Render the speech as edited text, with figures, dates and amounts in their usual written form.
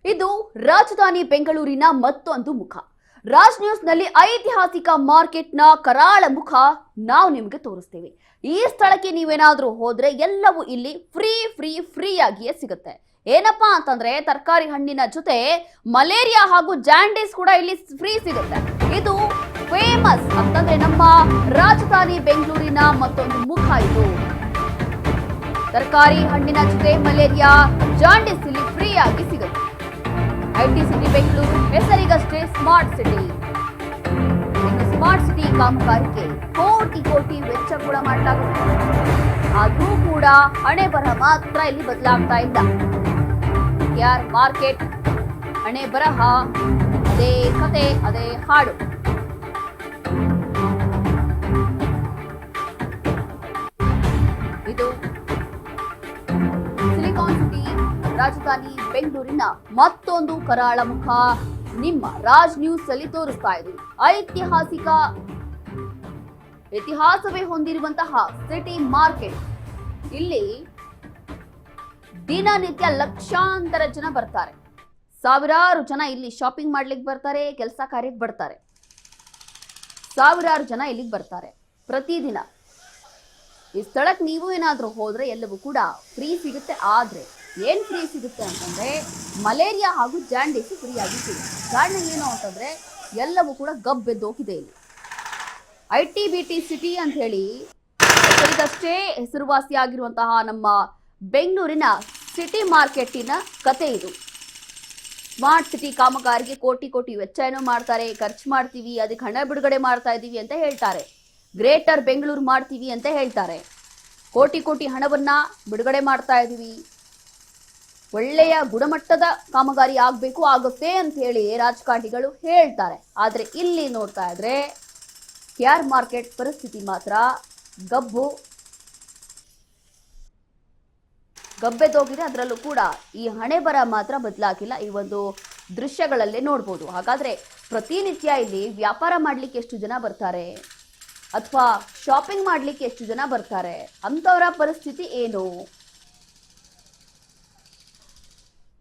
ಇದು ರಾಜಧಾನಿ ಬೆಂಗಳೂರಿನ ಮತ್ತೊಂದು ಮುಖ. ರಾಜ್ ನ್ಯೂಸ್ ನಲ್ಲಿ ಐತಿಹಾಸಿಕ ಮಾರ್ಕೆಟ್ನ ಕರಾಳ ಮುಖ ನಾವು ನಿಮಗೆ ತೋರಿಸ್ತೇವೆ. ಈ ಸ್ಥಳಕ್ಕೆ ನೀವೇನಾದ್ರೂ ಹೋದ್ರೆ ಎಲ್ಲವೂ ಇಲ್ಲಿ ಫ್ರೀ ಆಗಿಯೇ ಸಿಗುತ್ತೆ. ಏನಪ್ಪಾ ಅಂತಂದ್ರೆ ತರಕಾರಿ ಹಣ್ಣಿನ ಜೊತೆ ಮಲೇರಿಯಾ ಹಾಗೂ ಜಾಂಡೀಸ್ ಕೂಡ ಇಲ್ಲಿ ಫ್ರೀ ಸಿಗುತ್ತೆ. ಇದು ಫೇಮಸ್ ಅಂತಂದ್ರೆ ನಮ್ಮ ರಾಜಧಾನಿ ಬೆಂಗಳೂರಿನ ಮತ್ತೊಂದು ಮುಖ. ಇದು ತರಕಾರಿ ಹಣ್ಣಿನ ಜೊತೆ ಮಲೇರಿಯಾ ಜಾಂಡೀಸ್ ಇಲ್ಲಿ ಫ್ರೀ ಆಗಿ ಸಿಗುತ್ತೆ. ಐಟಿ ಸಿಟಿ ಬೆಂಗಳೂರು ಹೆಸರಿಗಷ್ಟೇ ಸ್ಮಾರ್ಟ್ ಸಿಟಿ. ಇನ್ನು ಸ್ಮಾರ್ಟ್ ಸಿಟಿ ಕಾಮಗಾರಿಗೆ ಕೋಟಿ ವೆಚ್ಚ ಕೂಡ ಮಾಡಲಾಗುತ್ತೆ. ಆದ್ರೂ ಕೂಡ ಹಣೆ ಬರಹ ಮಾತ್ರ ಇಲ್ಲಿ ಬದಲಾಗ್ತಾ ಇಲ್ಲ. ಯಾರ್ ಮಾರ್ಕೆಟ್ ಹಣೆ ಬರಹ ಅದೇ ಕತೆ ಅದೇ ಹಾಡು. ಇದು ಸಿಲಿಕಾನ್ ಸಿಟಿ ರಾಜಧಾನಿ ಬೆಂಗಳೂರಿನ ಮತ್ತೊಂದು ಕರಾಳ ಮುಖ ನಿಮ್ಮ ರಾಜ್ ನ್ಯೂಸ್ ಅಲ್ಲಿ ತೋರಿಸ್ತಾ ಇದ್ದೀವಿ. ಇತಿಹಾಸವೇ ಹೊಂದಿರುವಂತಹ ಸಿಟಿ ಮಾರ್ಕೆಟ್. ಇಲ್ಲಿ ದಿನನಿತ್ಯ ಲಕ್ಷಾಂತರ ಜನ ಬರ್ತಾರೆ. ಸಾವಿರಾರು ಜನ ಇಲ್ಲಿ ಶಾಪಿಂಗ್ ಮಾಡ್ಲಿಕ್ಕೆ ಬರ್ತಾರೆ, ಕೆಲಸ ಕಾರ್ಯಕ್ಕೆ ಬರ್ತಾರೆ. ಸಾವಿರಾರು ಜನ ಇಲ್ಲಿಗೆ ಬರ್ತಾರೆ ಪ್ರತಿದಿನ. ಈ ಸ್ಥಳಕ್ಕೆ ನೀವು ಏನಾದರೂ ಹೋದ್ರೆ ಎಲ್ಲವೂ ಕೂಡ ಫ್ರೀ ಸಿಗುತ್ತೆ. ಆದ್ರೆ ಏನ್ ಫ್ರೀ ಸಿಗುತ್ತೆ ಅಂತಂದ್ರೆ ಮಲೇರಿಯಾ ಹಾಗೂ ಜಾಂಡೀಸ್ ಫ್ರೀ ಆಗಿ ಸಿಗುತ್ತೆ. ಕಾರಣ ಏನು ಅಂತಂದ್ರೆ ಎಲ್ಲವೂ ಕೂಡ ಗಬ್ಬೆದ್ದೋಗಿದೆ. ಇಲ್ಲಿ ITBT ಸಿಟಿ ಅಂತ ಹೇಳಿ ಹೆಸರಿಗಷ್ಟೇ ಹೆಸರುವಾಸಿಯಾಗಿರುವಂತಹ ನಮ್ಮ ಬೆಂಗಳೂರಿನ ಸಿಟಿ ಮಾರ್ಕೆಟಿನ ಕತೆ ಇದು. ಸ್ಮಾರ್ಟ್ ಸಿಟಿ ಕಾಮಗಾರಿಗೆ ಕೋಟಿ ವೆಚ್ಚ ಏನೋ ಮಾಡ್ತಾರೆ, ಖರ್ಚು ಮಾಡ್ತೀವಿ, ಅದಕ್ಕೆ ಹಣ ಬಿಡುಗಡೆ ಮಾಡ್ತಾ ಇದೀವಿ ಅಂತ ಹೇಳ್ತಾರೆ. ಗ್ರೇಟರ್ ಬೆಂಗಳೂರು ಮಾಡ್ತೀವಿ ಅಂತ ಹೇಳ್ತಾರೆ. ಕೋಟಿ ಹಣವನ್ನ ಬಿಡುಗಡೆ ಮಾಡ್ತಾ ಇದೀವಿ, ಒಳ್ಳೆಯ ಗುಣಮಟ್ಟದ ಕಾಮಗಾರಿ ಆಗುತ್ತೆ ಅಂತ ಹೇಳಿ ರಾಜಕಾರಣಿಗಳು ಹೇಳ್ತಾರೆ. ಆದ್ರೆ ಇಲ್ಲಿ ನೋಡ್ತಾ ಇದ್ರೆ KR ಮಾರ್ಕೆಟ್ ಪರಿಸ್ಥಿತಿ ಮಾತ್ರ ಗಬ್ಬೆದೋಗಿದೆ. ಅದರಲ್ಲೂ ಕೂಡ ಈ ಹಣೆ ಬರ ಮಾತ್ರ ಬದಲಾಗಿಲ್ಲ. ಈ ಒಂದು ದೃಶ್ಯಗಳಲ್ಲೇ ನೋಡ್ಬೋದು. ಹಾಗಾದ್ರೆ ಪ್ರತಿನಿತ್ಯ ಇಲ್ಲಿ ವ್ಯಾಪಾರ ಮಾಡ್ಲಿಕ್ಕೆ ಎಷ್ಟು ಜನ ಬರ್ತಾರೆ ಅಥವಾ ಶಾಪಿಂಗ್ ಮಾಡ್ಲಿಕ್ಕೆ ಎಷ್ಟು ಜನ ಬರ್ತಾರೆ, ಅಂತವರ ಪರಿಸ್ಥಿತಿ ಏನು?